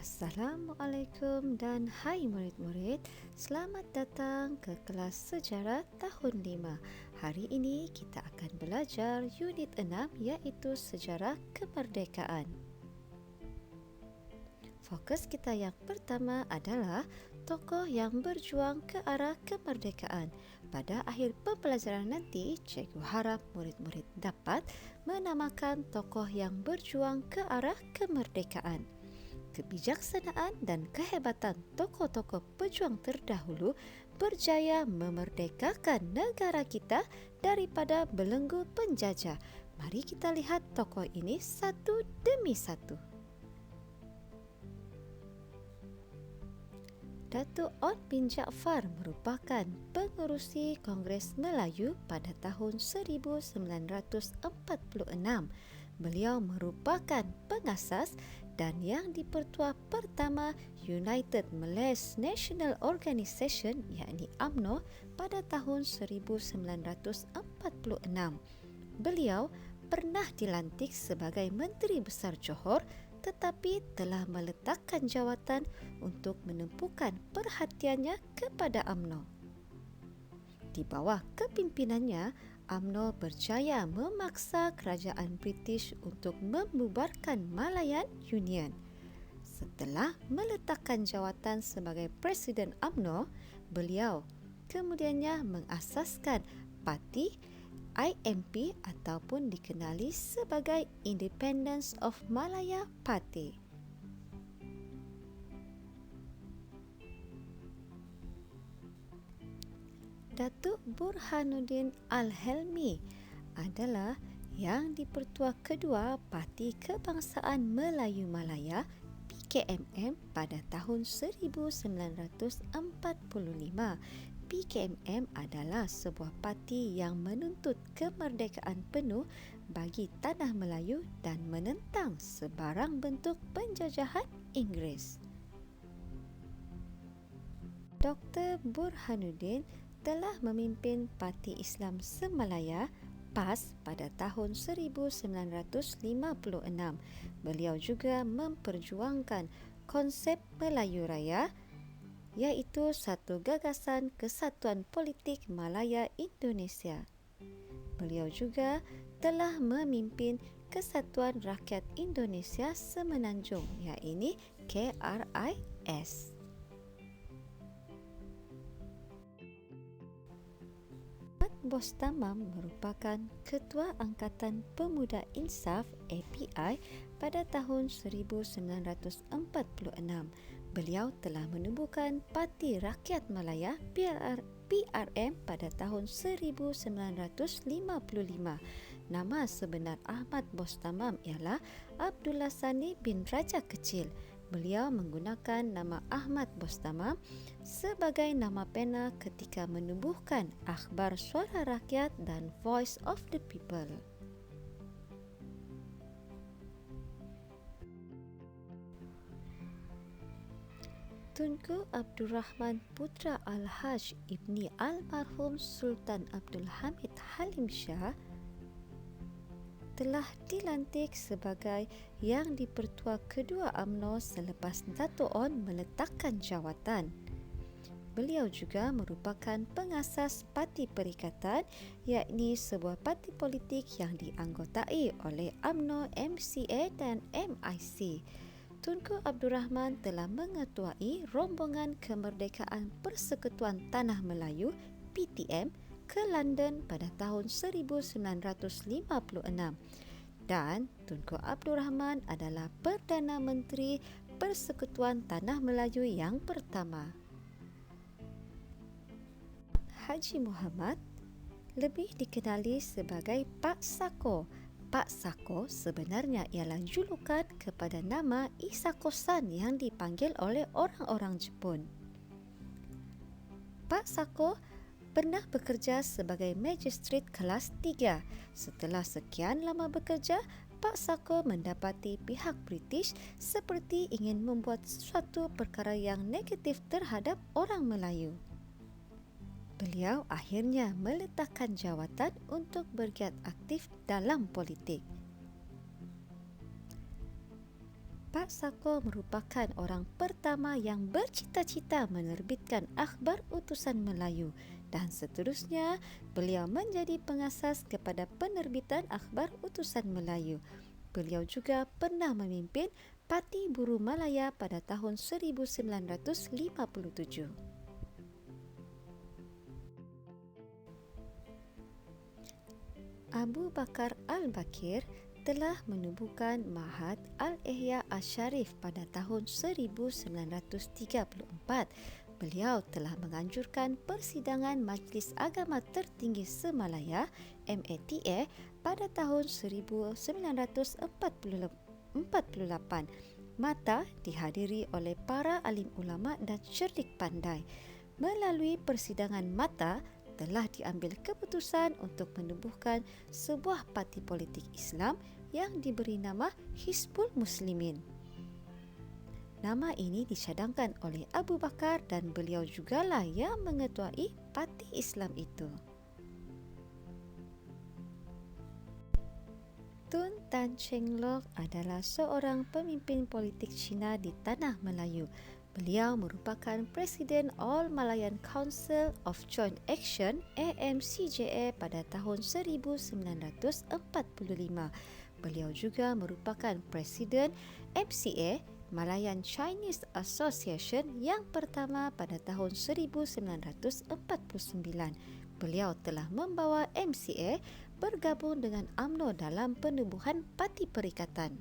Assalamualaikum dan hai murid-murid. Selamat datang ke kelas sejarah tahun 5. Hari ini kita akan belajar unit 6 iaitu sejarah kemerdekaan. Fokus kita yang pertama adalah tokoh yang berjuang ke arah kemerdekaan. Pada akhir pembelajaran nanti, cikgu harap murid-murid dapat menamakan tokoh yang berjuang ke arah kemerdekaan. Kebijaksanaan dan kehebatan tokoh-tokoh pejuang terdahulu berjaya memerdekakan negara kita daripada belenggu penjajah. Mari kita lihat tokoh ini satu demi satu. Datuk Ot bin Jaafar merupakan pengerusi Kongres Melayu pada tahun 1946. Beliau merupakan pengasas dan yang dipertua pertama United Malays National Organisation iaitu UMNO pada tahun 1946. Beliau pernah dilantik sebagai Menteri Besar Johor tetapi telah meletakkan jawatan untuk menumpukan perhatiannya kepada UMNO. Di bawah kepimpinannya, UMNO berjaya memaksa kerajaan British untuk membubarkan Malayan Union. Setelah meletakkan jawatan sebagai Presiden UMNO, beliau kemudiannya mengasaskan parti IMP ataupun dikenali sebagai Independence of Malaya Party. Datuk Burhanuddin Al-Helmi adalah yang dipertua kedua Parti Kebangsaan Melayu Malaya PKMM pada tahun 1945. PKMM adalah sebuah parti yang menuntut kemerdekaan penuh bagi tanah Melayu dan menentang sebarang bentuk penjajahan Inggeris. Dr. Burhanuddin telah memimpin Parti Islam Semalaya PAS pada tahun 1956. Beliau juga memperjuangkan konsep Melayu Raya iaitu satu gagasan kesatuan politik Malaya Indonesia. Beliau juga telah memimpin Kesatuan Rakyat Indonesia Semenanjung iaitu KRIS. Bostamam merupakan Ketua Angkatan Pemuda Insaf API pada tahun 1946. Beliau telah menubuhkan Parti Rakyat Malaya PRM pada tahun 1955. Nama sebenar Ahmad Bostamam ialah Abdullah Sani bin Raja Kecil. Beliau menggunakan nama Ahmad Bostamam sebagai nama pena ketika menubuhkan Akhbar Suara Rakyat dan Voice of the People. Tunku Abdul Rahman putra Al-Haj Ibni Almarhum Sultan Abdul Hamid Halim Shah telah dilantik sebagai yang dipertua kedua UMNO selepas Dato' On meletakkan jawatan. Beliau juga merupakan pengasas Parti Perikatan iaitu sebuah parti politik yang dianggotai oleh UMNO, MCA dan MIC. Tunku Abdul Rahman telah mengetuai rombongan kemerdekaan Persekutuan Tanah Melayu PTM ke London pada tahun 1956 dan Tunku Abdul Rahman adalah Perdana Menteri Persekutuan Tanah Melayu yang pertama. Haji Muhammad lebih dikenali sebagai Pak Sako. Pak Sako sebenarnya ialah julukan kepada nama Isako-san yang dipanggil oleh orang-orang Jepun. Pak Sako pernah bekerja sebagai magistrat kelas 3. Setelah sekian lama bekerja, Pak Sako mendapati pihak British seperti ingin membuat sesuatu perkara yang negatif terhadap orang Melayu. Beliau akhirnya meletakkan jawatan untuk bergiat aktif dalam politik. Pak Sako merupakan orang pertama yang bercita-cita menerbitkan Akhbar Utusan Melayu dan seterusnya beliau menjadi pengasas kepada penerbitan Akhbar Utusan Melayu. Beliau juga pernah memimpin Parti Buruh Malaya pada tahun 1957. Abu Bakar Al-Bakir telah menubuhkan Ma'had Al-Ihya Asy-Syarif pada tahun 1934. Beliau telah menganjurkan persidangan Majlis Agama Tertinggi Semalaya MATA pada tahun 1948. MATA dihadiri oleh para alim ulama dan cerdik pandai. Melalui persidangan MATA telah diambil keputusan untuk menubuhkan sebuah parti politik Islam yang diberi nama Hizbul Muslimin. Nama ini dicadangkan oleh Abu Bakar dan beliau jugalah yang mengetuai parti Islam itu. Tun Tan Cheng Lock adalah seorang pemimpin politik Cina di Tanah Melayu. Beliau merupakan Presiden All Malayan Council of Joint Action AMCJA pada tahun 1945. Beliau juga merupakan Presiden MCA Malayan Chinese Association yang pertama pada tahun 1949. Beliau telah membawa MCA bergabung dengan UMNO dalam penubuhan Parti Perikatan.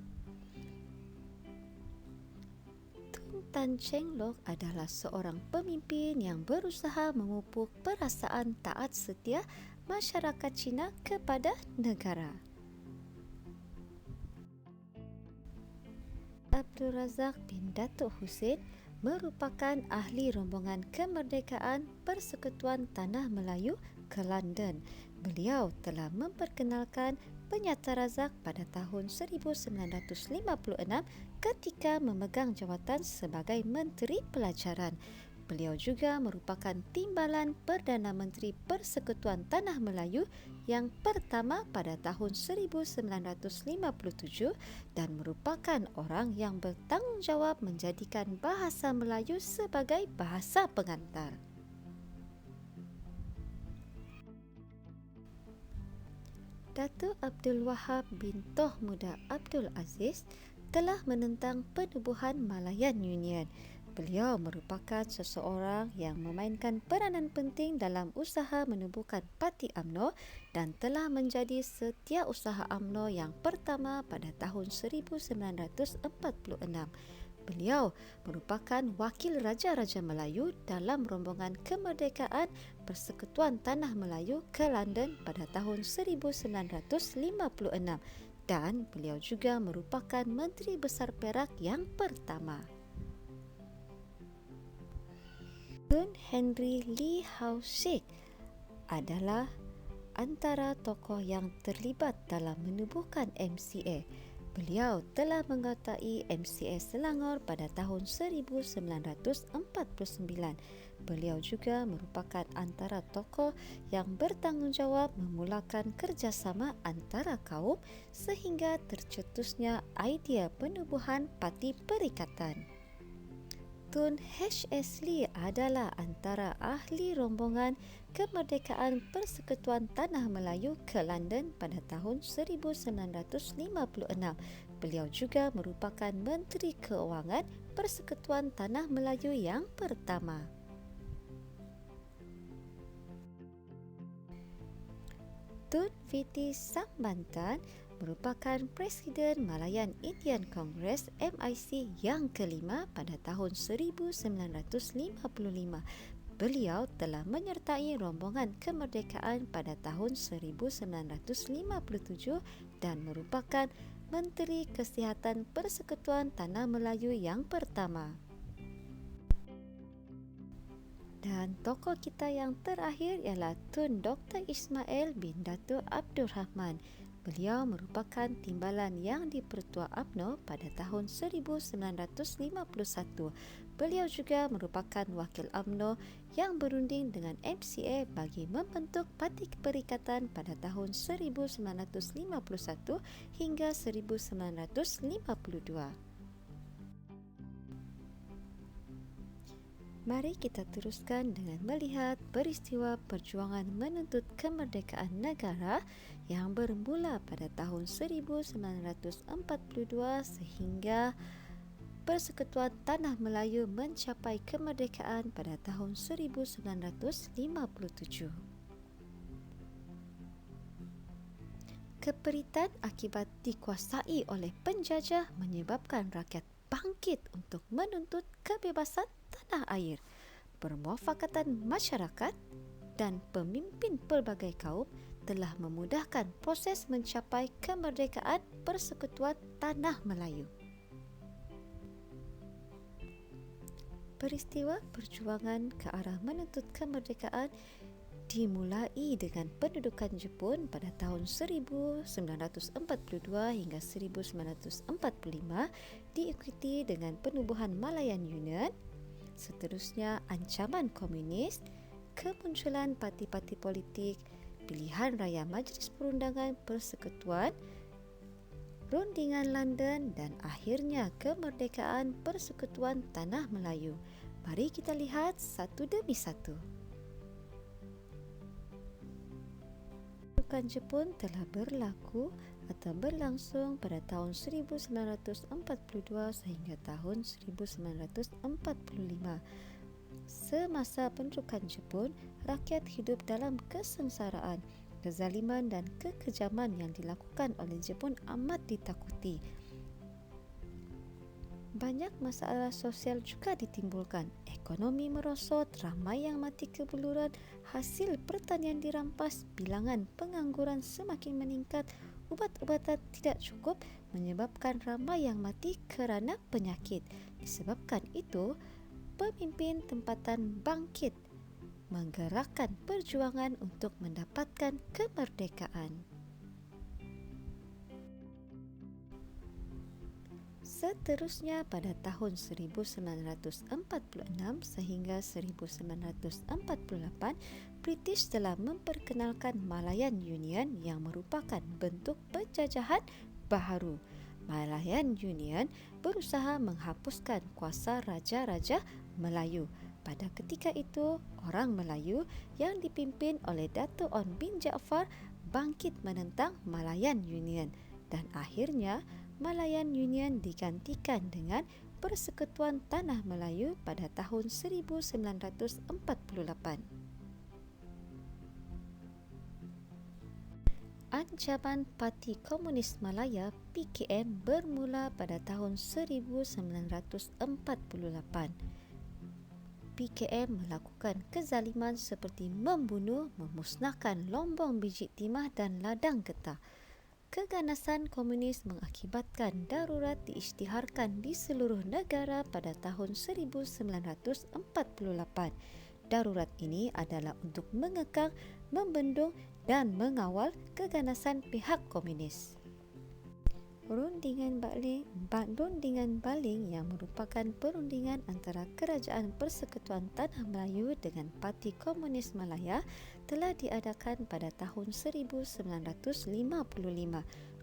Tun Tan Cheng Lock adalah seorang pemimpin yang berusaha memupuk perasaan taat setia masyarakat Cina kepada negara. Abdul Razak bin Datuk Husin merupakan ahli rombongan kemerdekaan Persekutuan Tanah Melayu ke London. Beliau telah memperkenalkan Penyata Razak pada tahun 1956 ketika memegang jawatan sebagai Menteri Pelajaran. Beliau juga merupakan timbalan Perdana Menteri Persekutuan Tanah Melayu yang pertama pada tahun 1957 dan merupakan orang yang bertanggungjawab menjadikan bahasa Melayu sebagai bahasa pengantar. Datuk Abdul Wahab bin Toh Muda Abdul Aziz telah menentang penubuhan Malayan Union. Beliau merupakan seseorang yang memainkan peranan penting dalam usaha menubuhkan Parti UMNO dan telah menjadi setiausaha UMNO yang pertama pada tahun 1946. Beliau merupakan wakil Raja-Raja Melayu dalam rombongan kemerdekaan Persekutuan Tanah Melayu ke London pada tahun 1956 dan beliau juga merupakan Menteri Besar Perak yang pertama. Tun Henry Lee Hau Sik adalah antara tokoh yang terlibat dalam menubuhkan MCA. Beliau telah mengetuai MCA Selangor pada tahun 1949. Beliau juga merupakan antara tokoh yang bertanggungjawab memulakan kerjasama antara kaum sehingga tercetusnya idea penubuhan Parti Perikatan. Tun H.S. Lee adalah antara ahli rombongan kemerdekaan Persekutuan Tanah Melayu ke London pada tahun 1956. Beliau juga merupakan Menteri Keuangan Persekutuan Tanah Melayu yang pertama. Tun Viti Sambantan merupakan Presiden Malayan Indian Congress MIC yang kelima pada tahun 1955. Beliau telah menyertai rombongan kemerdekaan pada tahun 1957 dan merupakan Menteri Kesihatan Persekutuan Tanah Melayu yang pertama. Dan tokoh kita yang terakhir ialah Tun Dr. Ismail bin Datuk Abdul Rahman. Beliau merupakan timbalan yang di-Pertua UMNO pada tahun 1951. Beliau juga merupakan wakil UMNO yang berunding dengan MCA bagi membentuk Parti Perikatan pada tahun 1951 hingga 1952. Mari kita teruskan dengan melihat peristiwa perjuangan menuntut kemerdekaan negara yang bermula pada tahun 1942 sehingga Persekutuan Tanah Melayu mencapai kemerdekaan pada tahun 1957. Keperitan akibat dikuasai oleh penjajah menyebabkan rakyat bangkit untuk menuntut kebebasan tanah air. Permuafakatan masyarakat dan pemimpin pelbagai kaum telah memudahkan proses mencapai kemerdekaan Persekutuan Tanah Melayu. Peristiwa perjuangan ke arah menuntut kemerdekaan dimulai dengan pendudukan Jepun pada tahun 1942 hingga 1945, diikuti dengan penubuhan Malayan Union, seterusnya ancaman komunis, kemunculan parti-parti politik, pilihan raya Majlis Perundangan Persekutuan, Rundingan London dan akhirnya kemerdekaan Persekutuan Tanah Melayu. Mari kita lihat satu demi satu. Pendudukan Jepun telah berlaku atau berlangsung pada tahun 1942 sehingga tahun 1945. Semasa pendudukan Jepun, rakyat hidup dalam kesengsaraan. Kezaliman dan kekejaman yang dilakukan oleh Jepun amat ditakuti. Banyak masalah sosial juga ditimbulkan. Ekonomi merosot, ramai yang mati kebuluran, hasil pertanian dirampas, bilangan pengangguran semakin meningkat, ubat-ubatan tidak cukup menyebabkan ramai yang mati kerana penyakit. Disebabkan itu, pemimpin tempatan bangkit menggerakkan perjuangan untuk mendapatkan kemerdekaan. Seterusnya pada tahun 1946 sehingga 1948, British telah memperkenalkan Malayan Union yang merupakan bentuk penjajahan baharu. Malayan Union berusaha menghapuskan kuasa raja-raja Melayu. Pada ketika itu, orang Melayu yang dipimpin oleh Dato' On bin Jaafar bangkit menentang Malayan Union dan akhirnya Malayan Union digantikan dengan Persekutuan Tanah Melayu pada tahun 1948. Ancaman Parti Komunis Malaya (PKM) bermula pada tahun 1948. PKM melakukan kezaliman seperti membunuh, memusnahkan lombong biji timah dan ladang getah. Keganasan komunis mengakibatkan darurat diisytiharkan di seluruh negara pada tahun 1948. Darurat ini adalah untuk mengekang, membendung dan mengawal keganasan pihak komunis. Rundingan Baling yang merupakan perundingan antara Kerajaan Persekutuan Tanah Melayu dengan Parti Komunis Malaya telah diadakan pada tahun 1955.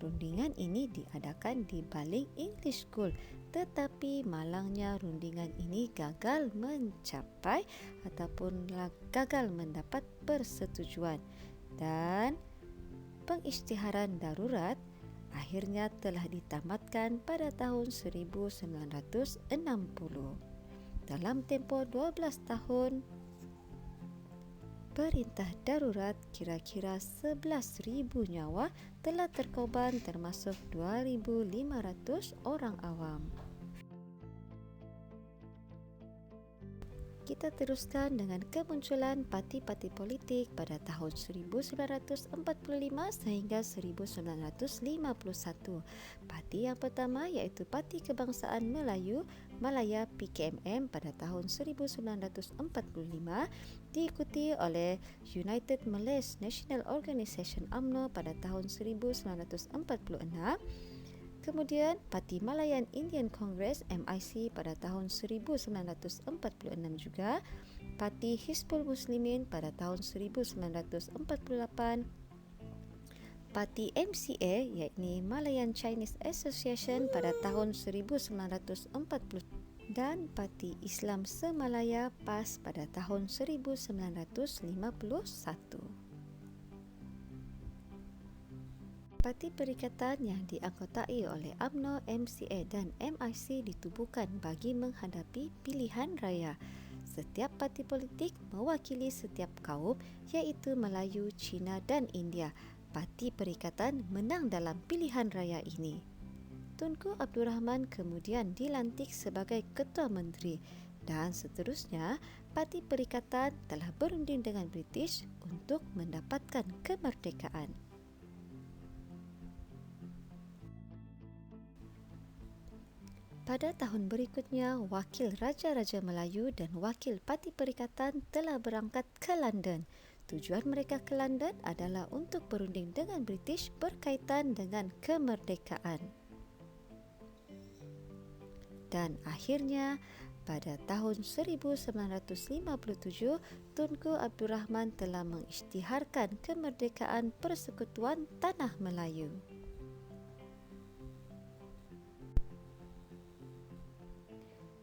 Rundingan ini diadakan di Baling English School, tetapi malangnya rundingan ini gagal mencapai ataupun gagal mendapat persetujuan dan pengisytiharan darurat akhirnya telah ditamatkan pada tahun 1960. Dalam tempoh 12 tahun perintah darurat, kira-kira 11,000 nyawa telah terkorban termasuk 2,500 orang awam. Kita teruskan dengan kemunculan parti-parti politik pada tahun 1945 sehingga 1951. Parti yang pertama iaitu Parti Kebangsaan Melayu Malaya (PKMM) pada tahun 1945 diikuti oleh United Malays National Organisation UMNO pada tahun 1946. Kemudian Parti Malayan Indian Congress MIC pada tahun 1946 juga, Parti Hizbul Muslimin pada tahun 1948, Parti MCA iaitu Malayan Chinese Association pada tahun 1949 dan Parti Islam Semalaya PAS pada tahun 1951. Parti Perikatan yang dianggotai oleh UMNO, MCA dan MIC ditubuhkan bagi menghadapi pilihan raya. Setiap parti politik mewakili setiap kaum iaitu Melayu, Cina dan India. Parti Perikatan menang dalam pilihan raya ini. Tunku Abdul Rahman kemudian dilantik sebagai Ketua Menteri dan seterusnya Parti Perikatan telah berunding dengan British untuk mendapatkan kemerdekaan. Pada tahun berikutnya, wakil Raja-Raja Melayu dan wakil Parti Perikatan telah berangkat ke London. Tujuan mereka ke London adalah untuk berunding dengan British berkaitan dengan kemerdekaan. Dan akhirnya, pada tahun 1957, Tunku Abdul Rahman telah mengisytiharkan kemerdekaan Persekutuan Tanah Melayu.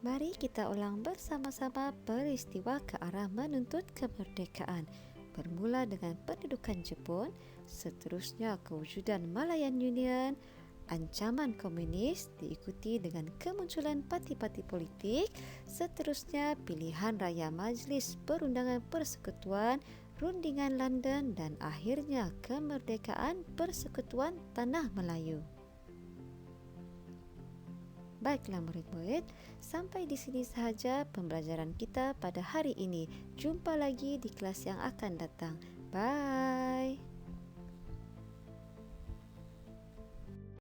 Mari kita ulang bersama-sama peristiwa ke arah menuntut kemerdekaan. Bermula dengan pendudukan Jepun, seterusnya kewujudan Malayan Union, ancaman komunis diikuti dengan kemunculan parti-parti politik, seterusnya pilihan raya Majlis Perundangan Persekutuan, rundingan London dan akhirnya kemerdekaan Persekutuan Tanah Melayu. Baiklah murid-murid, sampai di sini sahaja pembelajaran kita pada hari ini. Jumpa lagi di kelas yang akan datang. Bye.